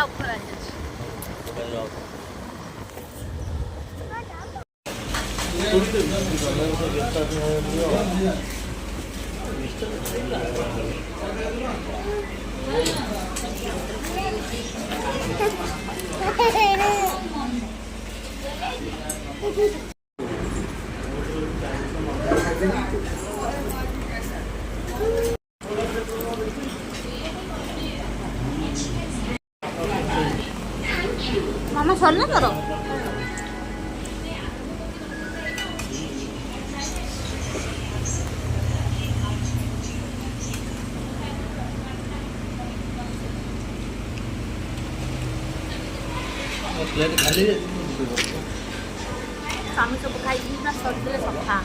ଉପରେ ଆସିଛି। मामा सरना करो प्लेट खाली स्वामी सब खाई ना सर सफा